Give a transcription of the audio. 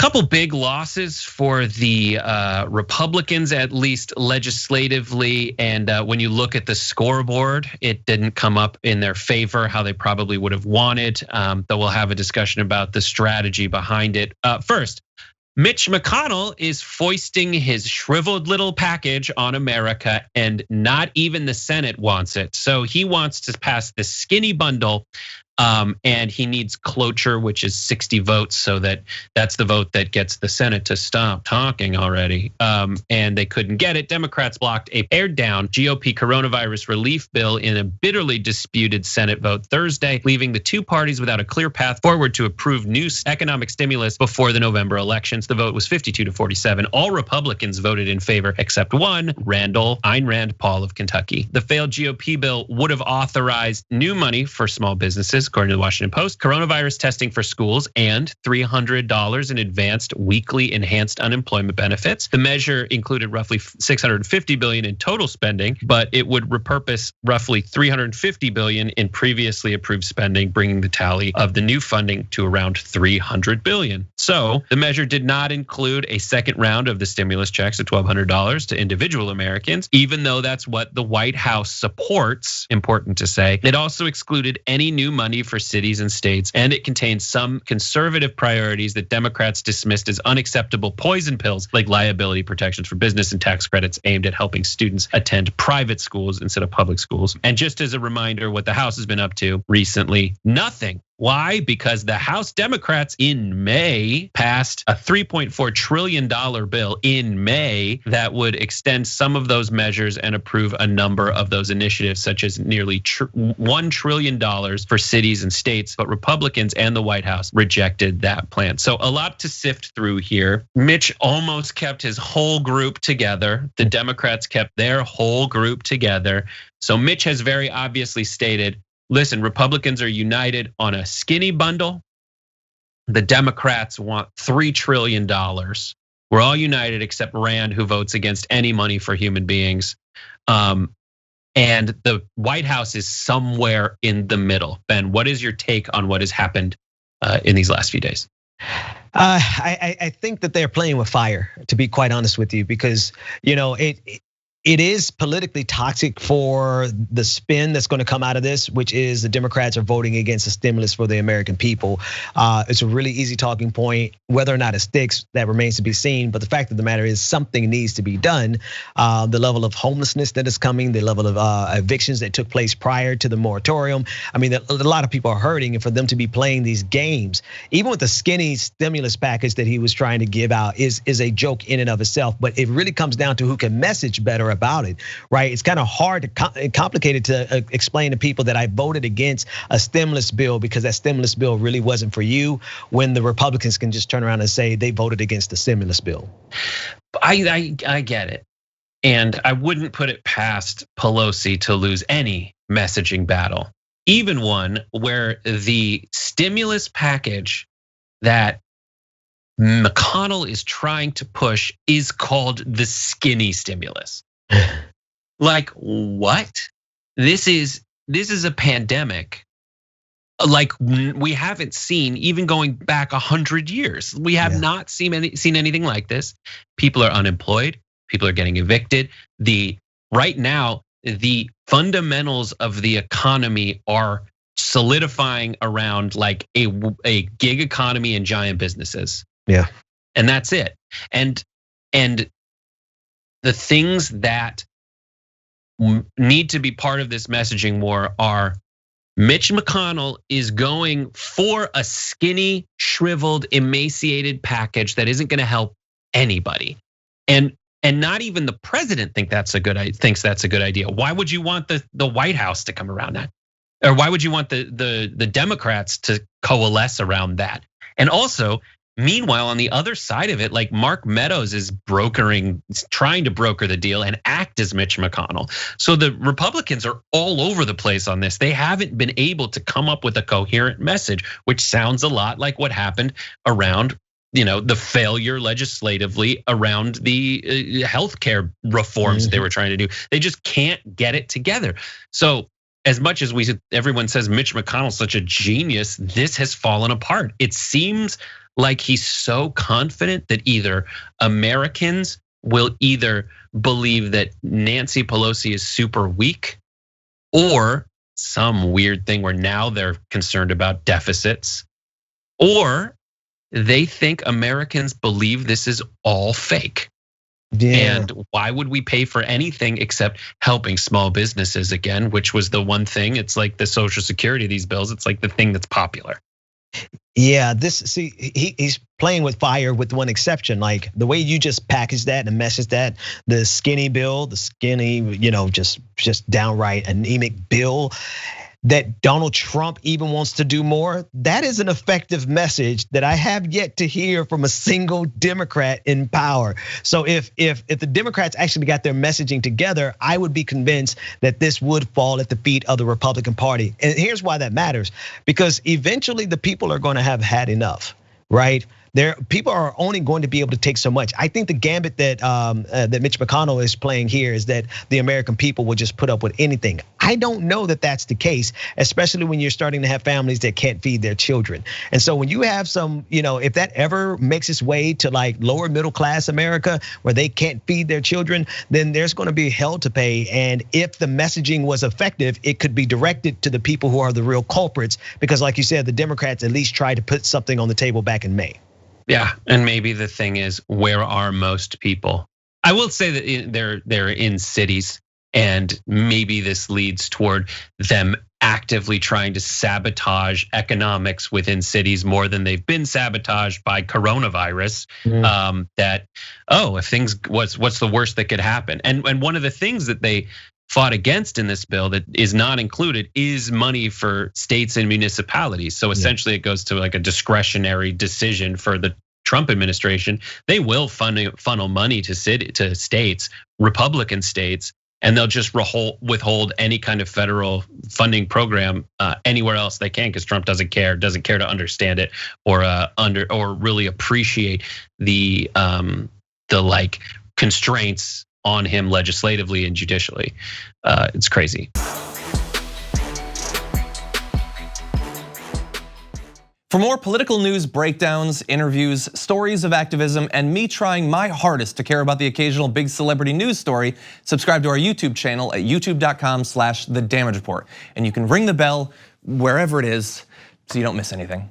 Couple big losses for the Republicans, at least legislatively. And when you look at the scoreboard, it didn't come up in their favor, how they probably would have wanted. Though we'll have a discussion about the strategy behind it. First, Mitch McConnell is foisting his shriveled little package on America, and not even the Senate wants it. So he wants to pass the skinny bundle. And he needs cloture, which is 60 votes, so that's the vote that gets the Senate to stop talking already. And they couldn't get it. Democrats blocked a pared down GOP coronavirus relief bill in a bitterly disputed Senate vote Thursday, leaving the two parties without a clear path forward to approve new economic stimulus before the November elections. The vote was 52-47. All Republicans voted in favor except one, Ayn Rand Paul of Kentucky. The failed GOP bill would have authorized new money for small businesses, according to the Washington Post, coronavirus testing for schools, and $300 in advanced weekly enhanced unemployment benefits. The measure included roughly $650 billion in total spending, but it would repurpose roughly $350 billion in previously approved spending, bringing the tally of the new funding to around $300 billion. So the measure did not include a second round of the stimulus checks of $1,200 to individual Americans, even though that's what the White House supports, important to say. It also excluded any new money for cities and states, and it contains some conservative priorities that Democrats dismissed as unacceptable poison pills, like liability protections for business and tax credits aimed at helping students attend private schools instead of public schools. And just as a reminder, what the House has been up to recently, nothing. Why? Because the House Democrats in May passed a $3.4 trillion bill in May that would extend some of those measures and approve a number of those initiatives, such as nearly $1 trillion for cities and states. But Republicans and the White House rejected that plan. So a lot to sift through here. Mitch almost kept his whole group together. The Democrats kept their whole group together. So Mitch has very obviously stated, listen, Republicans are united on a skinny bundle. The Democrats want $3 trillion. We're all united except Rand, who votes against any money for human beings. And the White House is somewhere in the middle. Ben, what is your take on what has happened in these last few days? I think that they're playing with fire, to be quite honest with you, because it is politically toxic for the spin that's going to come out of this, which is the Democrats are voting against a stimulus for the American people. It's a really easy talking point. Whether or not it sticks, that remains to be seen. But the fact of the matter is something needs to be done. The level of homelessness that is coming, the level of evictions that took place prior to the moratorium. I mean, a lot of people are hurting, and for them to be playing these games, even with the skinny stimulus package that he was trying to give out, is a joke in and of itself. But it really comes down to who can message better about it, right? It's kind of hard and complicated to explain to people that I voted against a stimulus bill because that stimulus bill really wasn't for you, when the Republicans can just turn around and say they voted against the stimulus bill. I get it. And I wouldn't put it past Pelosi to lose any messaging battle, even one where the stimulus package that McConnell is trying to push is called the skinny stimulus. Like what? This is a pandemic like we haven't seen, even going back 100 years. We have not seen anything like this. People are unemployed. People are getting evicted. Right now, the fundamentals of the economy are solidifying around like a gig economy and giant businesses. Yeah, and that's it. And the things that need to be part of this messaging war are Mitch McConnell is going for a skinny, shriveled, emaciated package that isn't going to help anybody, and not even the president thinks that's a good idea. Why would you want the White House to come around that, or why would you want the Democrats to coalesce around that? And also, meanwhile, on the other side of it, like Mark Meadows is trying to broker the deal and act as Mitch McConnell. So the Republicans are all over the place on this. They haven't been able to come up with a coherent message, which sounds a lot like what happened around, the failure legislatively around the healthcare reforms they were trying to do. They just can't get it together. So as much as everyone says Mitch McConnell's such a genius, this has fallen apart. It seems like he's so confident that either Americans will either believe that Nancy Pelosi is super weak, or some weird thing where now they're concerned about deficits, or they think Americans believe this is all fake. Yeah. And why would we pay for anything except helping small businesses again, which was the one thing. It's like the Social Security, these bills, it's like the thing that's popular. Yeah, he's playing with fire with one exception. Like the way you just package that and message that, the skinny bill, the skinny, just downright anemic bill that Donald Trump even wants to do more. That is an effective message that I have yet to hear from a single Democrat in power. So if the Democrats actually got their messaging together, I would be convinced that this would fall at the feet of the Republican Party. And here's why that matters, because eventually the people are going to have had enough, right? People are only going to be able to take so much. I think the gambit that Mitch McConnell is playing here is that the American people will just put up with anything. I don't know that that's the case, especially when you're starting to have families that can't feed their children. And so when you have some, if that ever makes its way to like lower middle class America where they can't feed their children, then there's going to be hell to pay. And if the messaging was effective, it could be directed to the people who are the real culprits, because like you said, the Democrats at least tried to put something on the table back in May. Yeah, and maybe the thing is, where are most people? I will say that they're in cities, and maybe this leads toward them actively trying to sabotage economics within cities more than they've been sabotaged by coronavirus. That if things, what's the worst that could happen? And one of the things that they fought against in this bill that is not included is money for states and municipalities. So essentially it goes to like a discretionary decision for the Trump administration. They will funnel money to states, Republican states, and they'll just withhold any kind of federal funding program anywhere else they can, because Trump doesn't care to understand it or really appreciate the like constraints on him legislatively and judicially. It's crazy. For more political news breakdowns, interviews, stories of activism, and me trying my hardest to care about the occasional big celebrity news story, subscribe to our YouTube channel at youtube.com/The Damage Report. And you can ring the bell wherever it is so you don't miss anything.